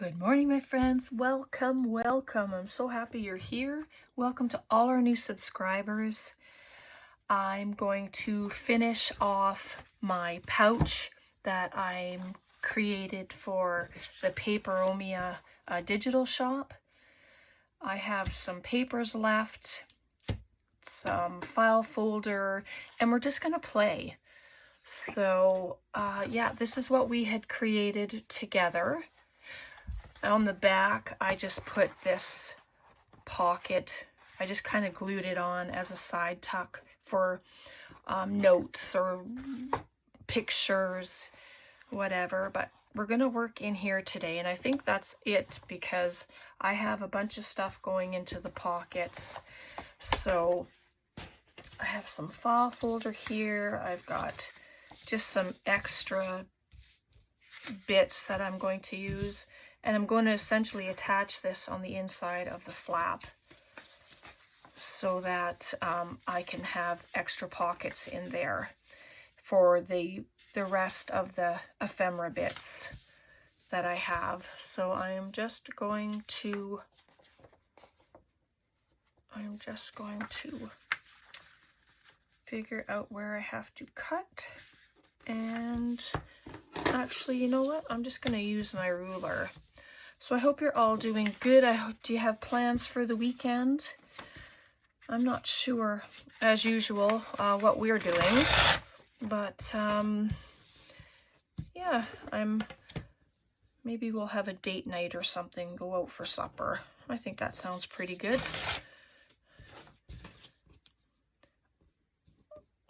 Good morning, my friends. Welcome, welcome. I'm so happy you're here. Welcome to all our new subscribers. I'm going to finish off my pouch that I'm created for the Paperomia digital shop. I have some papers left, some file folder, and we're just going to play. So yeah, this is what we had created together. On the back, I just put this pocket. I just kind of glued it on as a side tuck for notes or pictures, whatever. But we're going to work in here today, and I think that's it because I have a bunch of stuff going into the pockets. So I have some file folder here. I've got just some extra bits that I'm going to use. And I'm going to essentially attach this on the inside of the flap so that I can have extra pockets in there for the rest of the ephemera bits that I have. So I'm just going to figure out where I have to cut. And actually, you know what? I'm just going to use my ruler. So I hope you're all doing good. Do you have plans for the weekend? I'm not sure, as usual, what we're doing. But, yeah, maybe we'll have a date night or something, go out for supper. I think that sounds pretty good.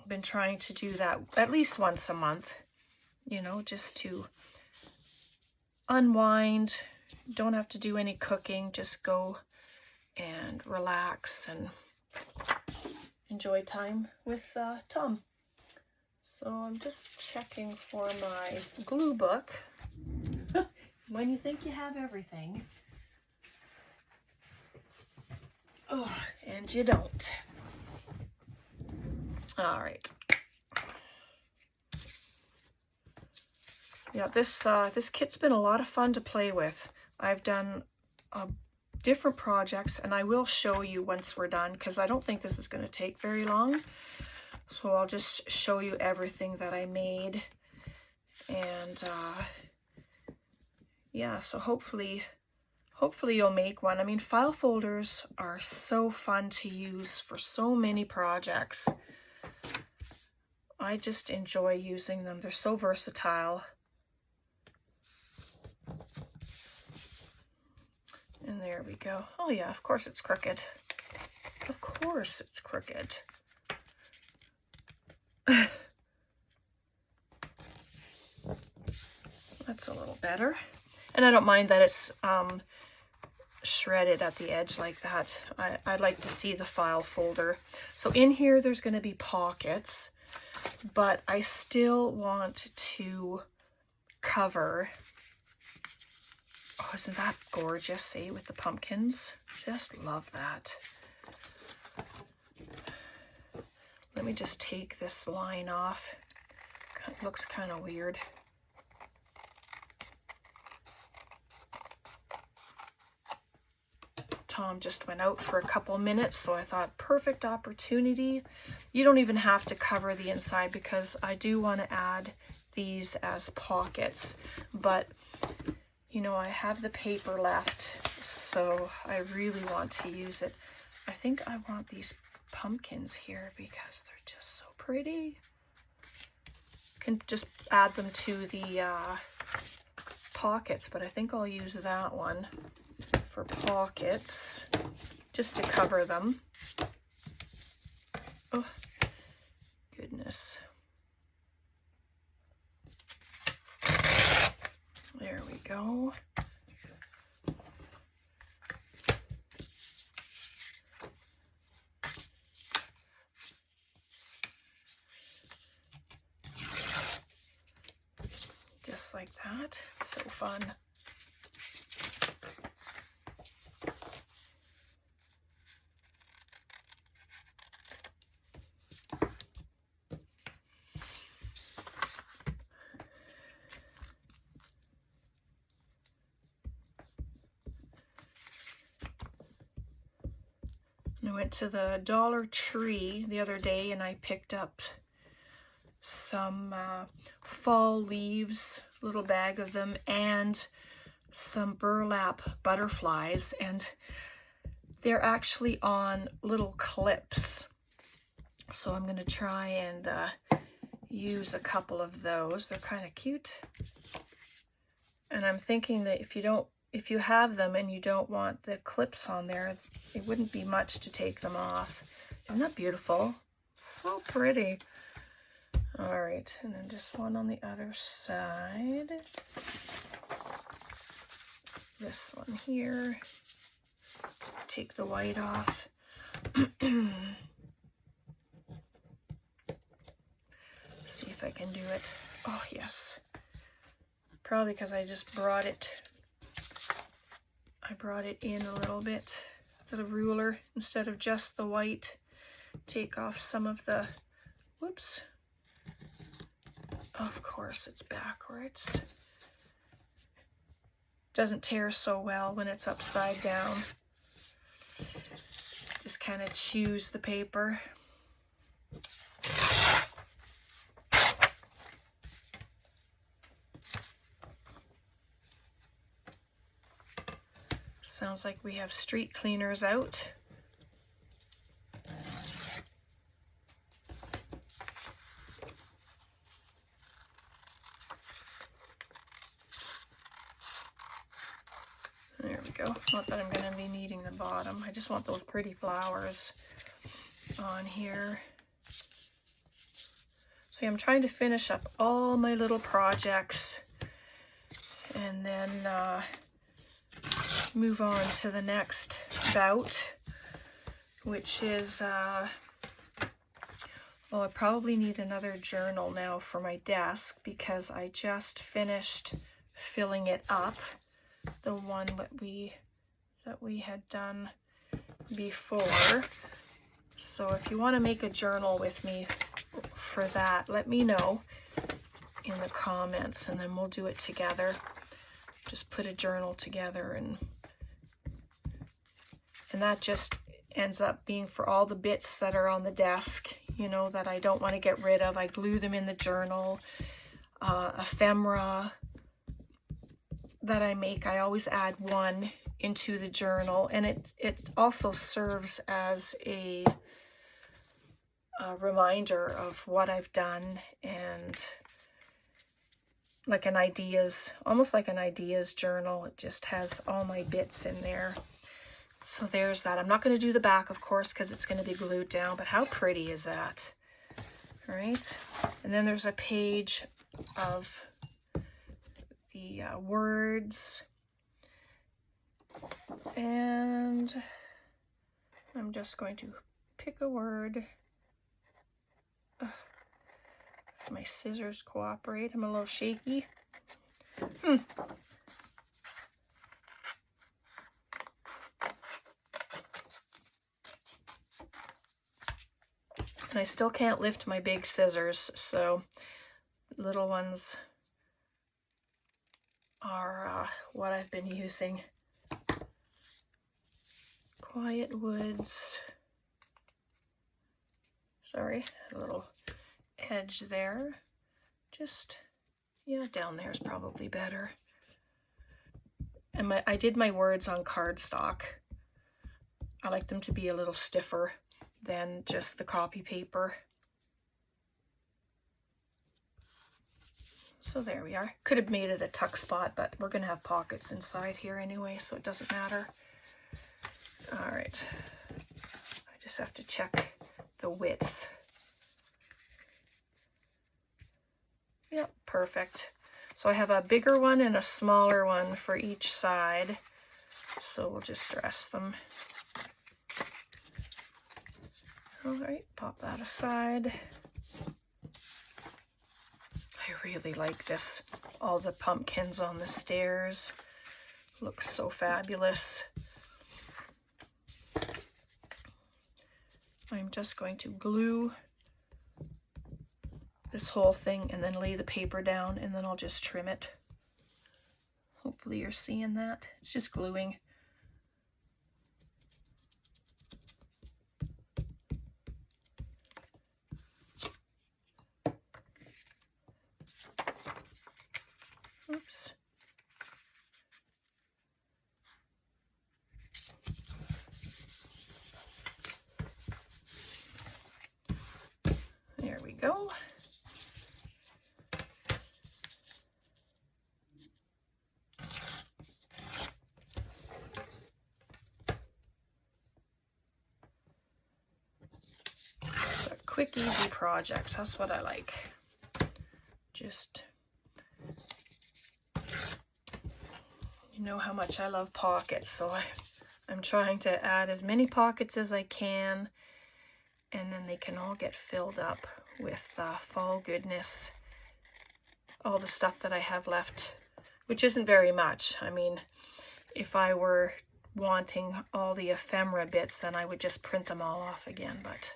I've been trying to do that at least once a month, you know, just to unwind. Don't have to do any cooking, just go and relax and enjoy time with Tom. So I'm just checking for my glue book. When you think you have everything, oh, and you don't. All right. Yeah, this kit's been a lot of fun to play with. I've done different projects, and I will show you once we're done because I don't think this is going to take very long. So I'll just show you everything that I made. And yeah, so hopefully you'll make one. I mean, file folders are so fun to use for so many projects. I just enjoy using them. They're so versatile. And there we go. Oh yeah, of course it's crooked. Of course it's crooked. That's a little better. And I don't mind that it's shredded at the edge like that. I'd like to see the file folder. So in here there's going to be pockets, but I still want to cover. Oh, isn't that gorgeous, eh, with the pumpkins? Just love that. Let me just take this line off. It looks kind of weird. Tom just went out for a couple minutes, so I thought perfect opportunity. You don't even have to cover the inside because I do want to add these as pockets, but you know, I have the paper left, so I really want to use it. I think I want these pumpkins here because they're just so pretty. Can just add them to the pockets, but I think I'll use that one for pockets just to cover them. Oh, goodness. There we go. Just like that. So fun. I went to the Dollar Tree the other day and I picked up some fall leaves, little bag of them, and some burlap butterflies, and they're actually on little clips. So I'm going to try and use a couple of those. They're kind of cute. And I'm thinking that if you have them and you don't want the clips on there, it wouldn't be much to take them off. Isn't that beautiful? So pretty. All right, and then just one on the other side. This one here. Take the white off. See if I can do it. Oh, yes. Probably because I just brought it. I brought it in a little bit with the ruler instead of just the white. Take off some of the, whoops. Of course, it's backwards. Doesn't tear so well when it's upside down. Just kind of chews the paper. Sounds like we have street cleaners out. There we go. Not that I'm going to be needing the bottom. I just want those pretty flowers on here. So I'm trying to finish up all my little projects and then move on to the next bout, which is, well, I probably need another journal now for my desk because I just finished filling it up. The one that we had done before. So if you want to make a journal with me for that, let me know in the comments and then we'll do it together. Just put a journal together and that just ends up being for all the bits that are on the desk, you know, that I don't want to get rid of. I glue them in the journal. Ephemera that I make, I always add one into the journal, and it also serves as a reminder of what I've done, and like an ideas, almost like an ideas journal. It just has all my bits in there. So there's that. I'm not going to do the back, of course, because it's going to be glued down, but how pretty is that? All right, and then there's a page of the words, and I'm just going to pick a word. If my scissors cooperate, I'm a little shaky. And I still can't lift my big scissors, so little ones are what I've been using. Quiet Woods. Sorry, a little edge there. Just, yeah, down there is probably better. And I did my words on cardstock. I like them to be a little stiffer than just the copy paper. So there we are. Could have made it a tuck spot, but we're going to have pockets inside here anyway, so it doesn't matter. All right. I just have to check the width. Yep, perfect. So I have a bigger one and a smaller one for each side. So we'll just dress them. All right, pop that aside. I really like this. All the pumpkins on the stairs. Looks so fabulous. I'm just going to glue this whole thing and then lay the paper down, and then I'll just trim it. Hopefully you're seeing that. It's just gluing. quick, easy projects. That's what I like. Just, you know how much I love pockets, so I'm trying to add as many pockets as I can, and then they can all get filled up with fall goodness. All the stuff that I have left, which isn't very much. I mean, if I were wanting all the ephemera bits, then I would just print them all off again, but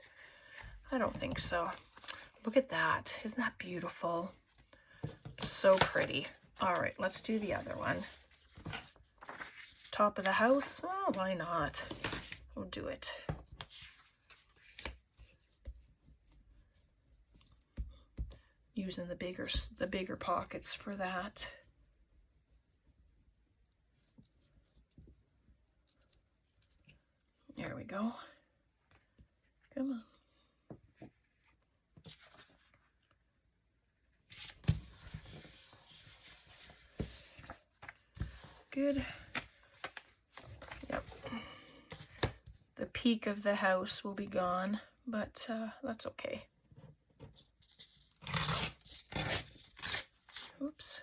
I don't think so. Look at that. Isn't that beautiful? So pretty. All right, let's do the other one. Top of the house. Oh, why not? We'll do it. Using the bigger pockets for that. There we go. Come on. Good. Yep. The peak of the house will be gone, but that's okay. Oops.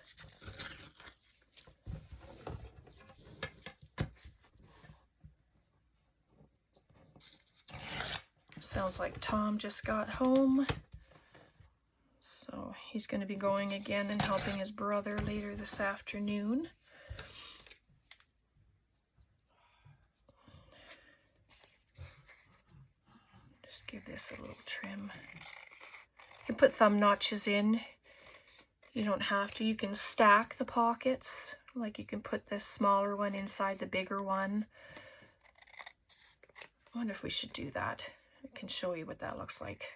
Sounds like Tom just got home. So he's going to be going again and helping his brother later this afternoon. Just give this a little trim. You can put thumb notches in. You don't have to. You can stack the pockets. Like you can put this smaller one inside the bigger one. I wonder if we should do that. I can show you what that looks like.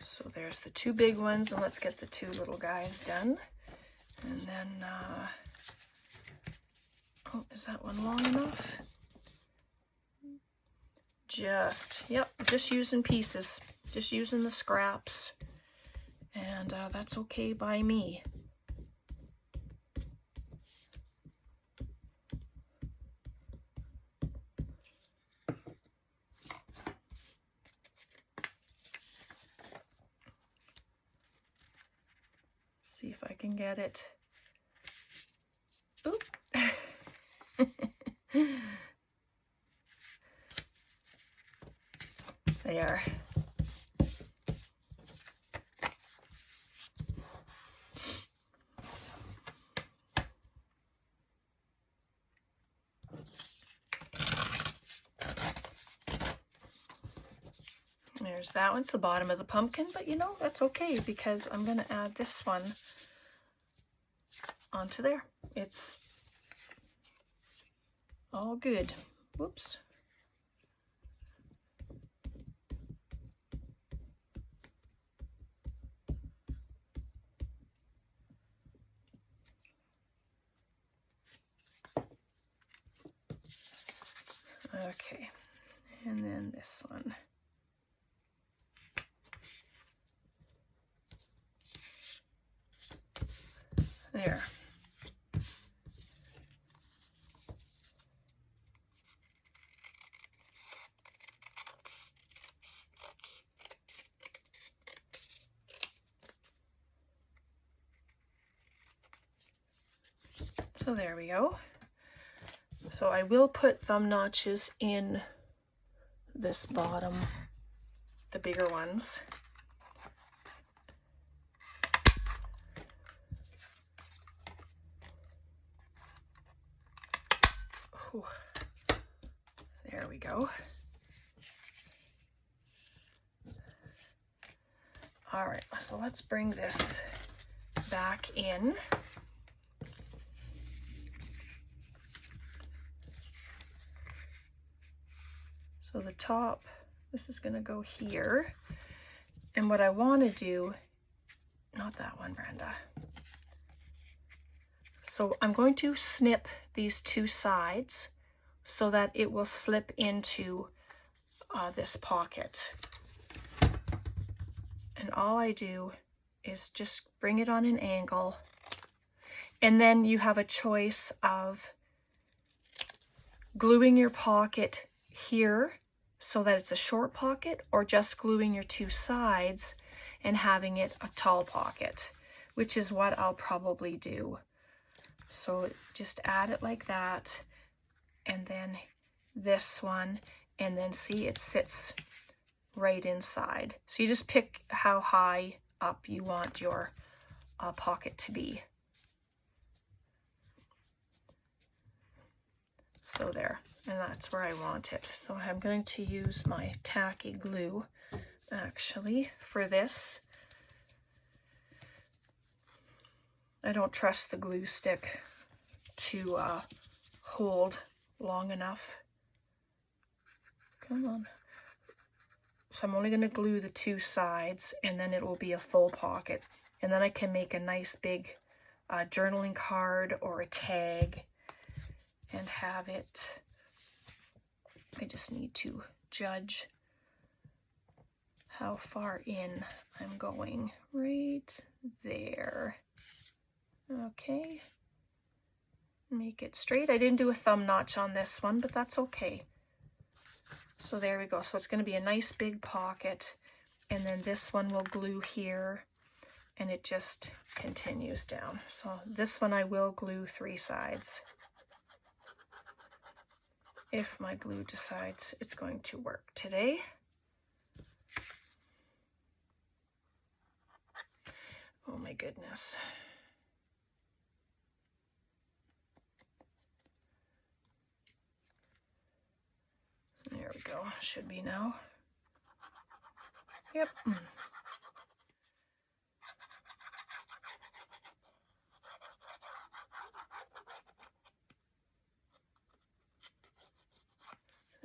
So there's the two big ones, and let's get the two little guys done. And then, oh, is that one long enough? Yep, just using pieces, just using the scraps, and that's okay by me. See if I can get it. Oop. There. There's that one. It's the bottom of the pumpkin, but you know, that's okay because I'm going to add this one onto there. It's all good. Whoops. Okay, and then this one. There. So there we go. So I will put thumb notches in this bottom, the bigger ones. Whew. There we go. All right, so let's bring this back in. So the top, this is going to go here. And what I want to do, not that one, Brenda. So I'm going to snip these two sides so that it will slip into this pocket. And all I do is just bring it on an angle. And then you have a choice of gluing your pocket here so that it's a short pocket, or just gluing your two sides and having it a tall pocket, which is what I'll probably do. So just add it like that, and then this one, and then see, it sits right inside. So you just pick how high up you want your pocket to be. So there, and that's where I want it. So I'm going to use my tacky glue actually for this. I don't trust the glue stick to hold long enough. Come on. So I'm only going to glue the two sides, and then it will be a full pocket. And then I can make a nice big journaling card or a tag and have it. I just need to judge how far in I'm going. Right there. Okay. Make it straight. I didn't do a thumb notch on this one, but that's okay. So there we go. So it's going to be a nice big pocket, and then this one will glue here, and it just continues down. So this one I will glue 3 sides if my glue decides it's going to work today. Oh my goodness. There we go. Should be now. Yep.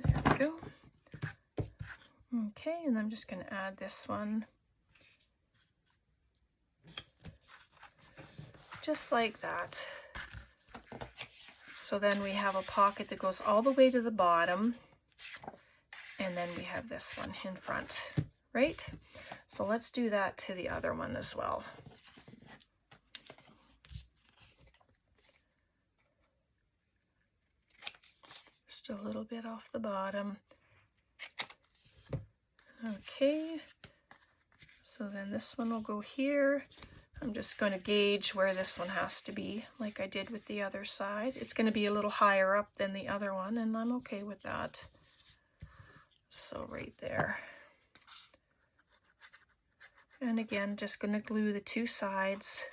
There we go. Okay, and I'm just going to add this one. Just like that. So then we have a pocket that goes all the way to the bottom. And then we have this one in front, right? So let's do that to the other one as well. Just a little bit off the bottom. Okay, so then this one will go here. I'm just going to gauge where this one has to be, like I did with the other side. It's going to be a little higher up than the other one, and I'm okay with that. So right there. And again, just going to glue the 2 sides.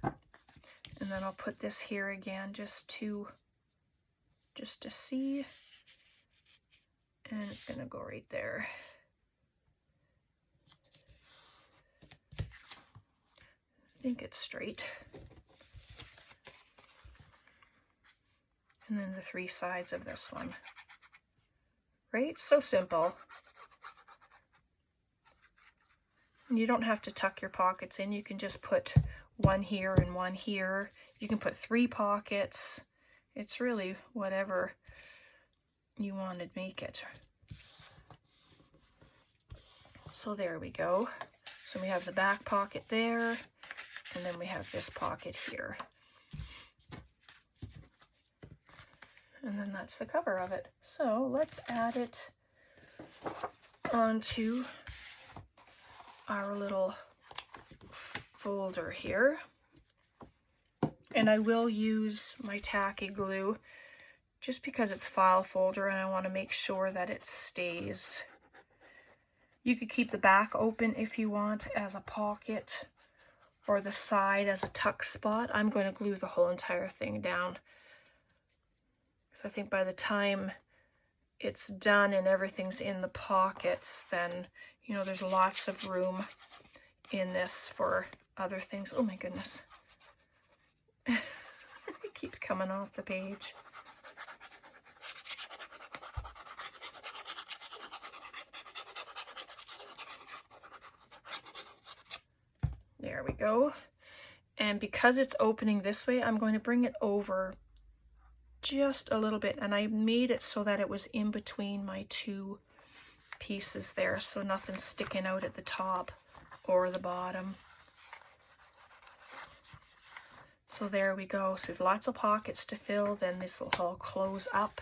And then I'll put this here again just to see. And it's going to go right there. I think it's straight. And then the 3 sides of this one. Right? So simple. And you don't have to tuck your pockets in. You can just put one here and one here. You can put 3 pockets. It's really whatever you want to make it. So there we go. So we have the back pocket there, and then we have this pocket here. And then that's the cover of it. So let's add it onto our little folder here. And I will use my tacky glue just because it's file folder and I want to make sure that it stays. You could keep the back open if you want as a pocket, or the side as a tuck spot. I'm going to glue the whole entire thing down. So I think by the time it's done and everything's in the pockets, then, you know, there's lots of room in this for other things. Oh my goodness. It keeps coming off the page. There we go. And because it's opening this way, I'm going to bring it over just a little bit, and I made it so that it was in between my 2 pieces there, so nothing's sticking out at the top or the bottom. So there we go. So we have lots of pockets to fill. Then this will all close up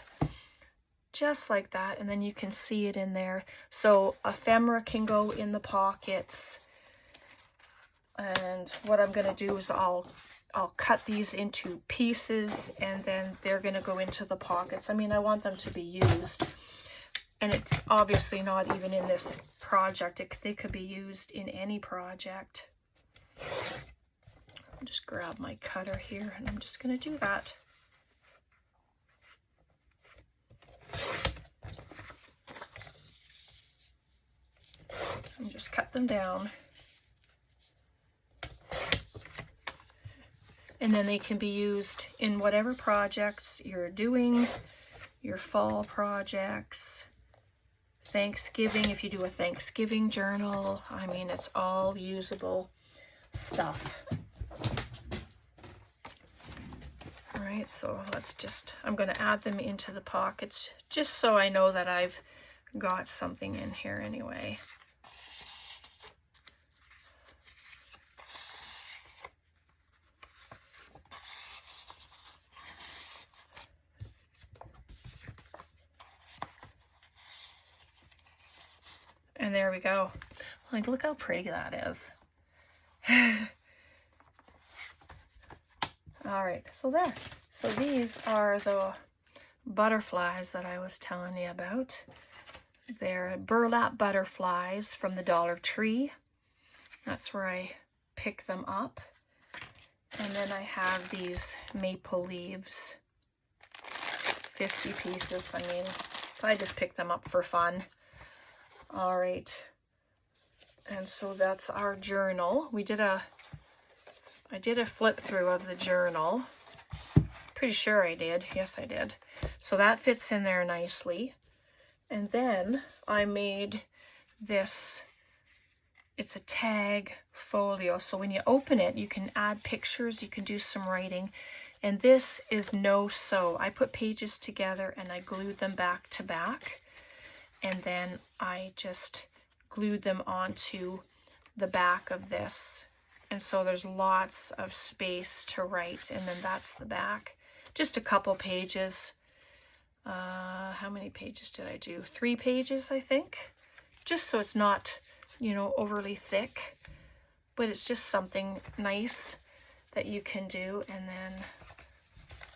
just like that. And then you can see it in there. So ephemera can go in the pockets. And what I'm going to do is I'll cut these into pieces, and then they're going to go into the pockets. I mean, I want them to be used. And it's obviously not even in this project. They could be used in any project. I'll just grab my cutter here, and I'm just going to do that. And just cut them down. And then they can be used in whatever projects you're doing, your fall projects, Thanksgiving, if you do a Thanksgiving journal. I mean, it's all usable stuff. All right, so I'm going to add them into the pockets just so I know that I've got something in here anyway. And there we go. Like, look how pretty that is. All right, so there. So these are the butterflies that I was telling you about. They're burlap butterflies from the Dollar Tree. That's where I pick them up. And then I have these maple leaves, 50 pieces. I mean, I just picked them up for fun. All right, and so that's our journal. I did a flip through of the journal. Pretty sure I did. Yes, I did. So that fits in there nicely. And then I made this. It's a tag folio. So when you open it, you can add pictures, you can do some writing. And this is no sew. I put pages together and I glued them back to back. And then I just glued them onto the back of this. And so there's lots of space to write. And then that's the back. Just a couple pages. How many pages did I do? 3 pages, I think. Just so it's not, you know, overly thick. But it's just something nice that you can do. And then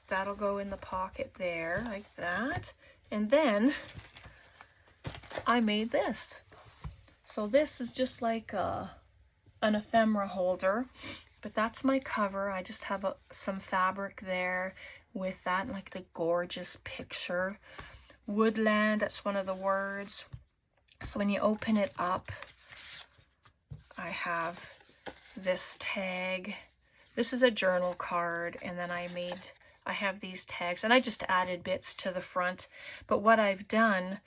that'll go in the pocket there, like that. And then I made this. So this is just like an ephemera holder, but that's my cover. I just have some fabric there with that, like the gorgeous picture. Woodland, that's one of the words. So when you open it up, I have this tag. This is a journal card, and then I have these tags, and I just added bits to the front. But what I've done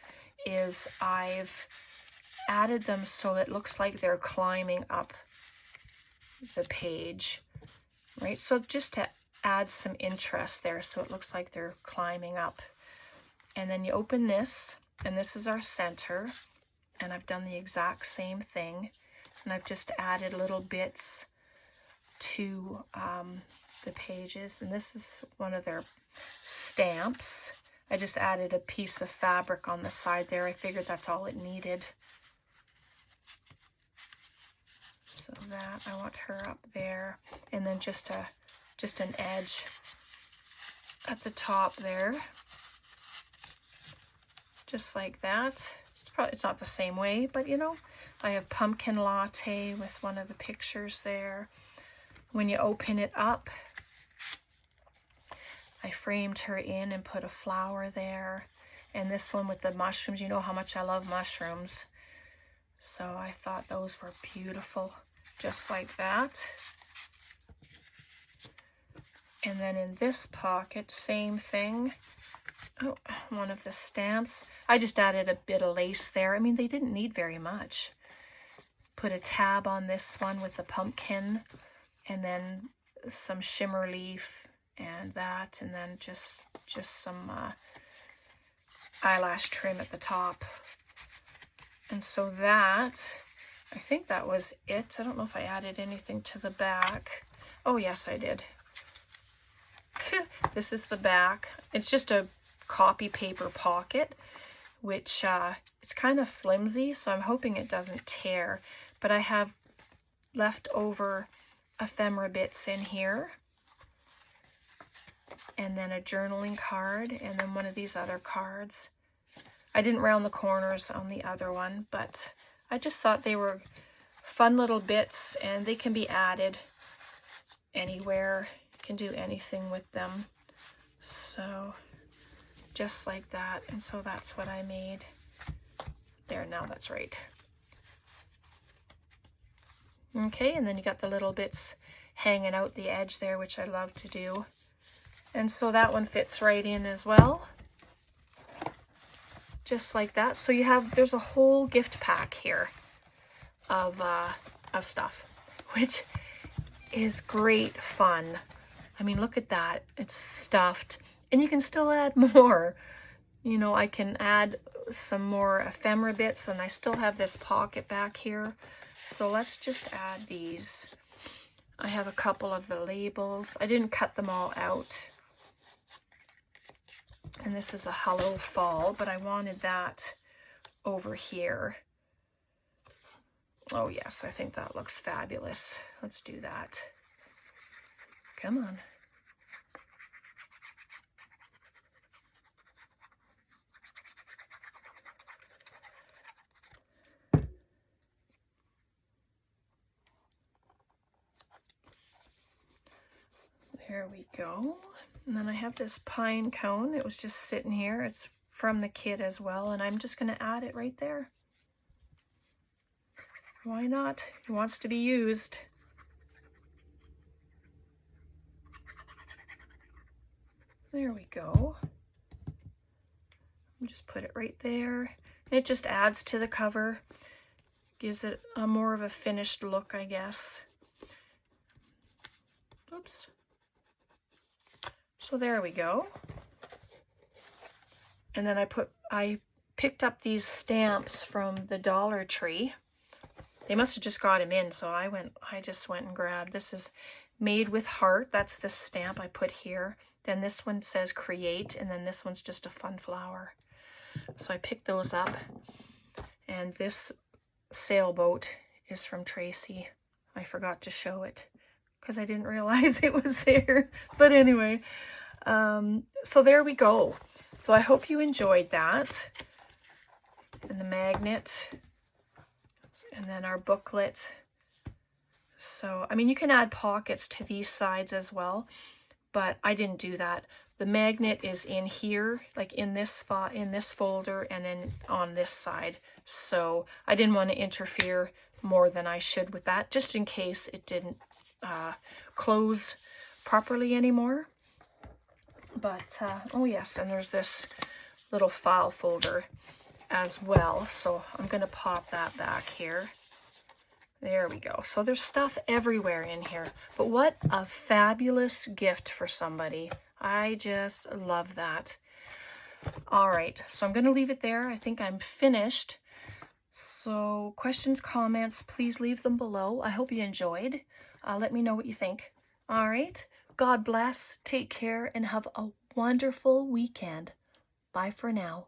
is I've added them so it looks like they're climbing up the page, right? So just to add some interest there, so it looks like they're climbing up. And then you open this, and this is our center, and I've done the exact same thing, and I've just added little bits to the pages. And this is one of their stamps. I just added a piece of fabric on the side there. I figured that's all it needed. So that, I want her up there. And then just an edge at the top there. Just like that. It's not the same way, but you know, I have pumpkin latte with one of the pictures there. When you open it up, I framed her in and put a flower there. And this one with the mushrooms, you know how much I love mushrooms. So I thought those were beautiful, just like that. And then in this pocket, same thing. Oh, one of the stamps. I just added a bit of lace there. I mean, they didn't need very much. Put a tab on this one with the pumpkin, and then some shimmer leaf and that, and then just some eyelash trim at the top. And so that, I think that was it. I don't know if I added anything to the back. Oh yes, I did. This is the back. It's just a copy paper pocket, which it's kind of flimsy, so I'm hoping it doesn't tear. But I have leftover ephemera bits in here, and then a journaling card, and then one of these other cards. I didn't round the corners on the other one, but I just thought they were fun little bits, and they can be added anywhere. You can do anything with them. So just like that. And so that's what I made there. Now that's right. Okay, and then you got the little bits hanging out the edge there, which I love to do. And so that one fits right in as well. Just like that. So you have, there's a whole gift pack here of stuff, which is great fun. I mean, look at that. It's stuffed. And you can still add more. You know, I can add some more ephemera bits, and I still have this pocket back here. So let's just add these. I have a couple of the labels. I didn't cut them all out. And this is a Hello Fall, but I wanted that over here. Oh yes, I think that looks fabulous. Let's do that. Come on. There we go. And then I have this pine cone. It was just sitting here. It's from the kit as well, and I'm just going to add it right there. Why not? It wants to be used. There we go. Just put it right there. And it just adds to the cover. Gives it a more of a finished look, I guess. Oops. So there we go. And then I picked up these stamps from the Dollar Tree. They must have just got them in, so I just went and grabbed. This is Made with Heart. That's the stamp I put here. Then this one says Create, and then this one's just a fun flower. So I picked those up. And this sailboat is from Tracy. I forgot to show it because I didn't realize it was there. But anyway, so there we go. So I hope you enjoyed that. And the magnet. And then our booklet. So, I mean, you can add pockets to these sides as well, but I didn't do that. The magnet is in here, like in this folder, and then on this side. So I didn't want to interfere more than I should with that, just in case it didn't close properly anymore. But, oh yes, and there's this little file folder as well. So I'm going to pop that back here. There we go. So there's stuff everywhere in here. But what a fabulous gift for somebody. I just love that. All right, so I'm going to leave it there. I think I'm finished. So questions, comments, please leave them below. I hope you enjoyed. Let me know what you think. All right, God bless, take care, and have a wonderful weekend. Bye for now.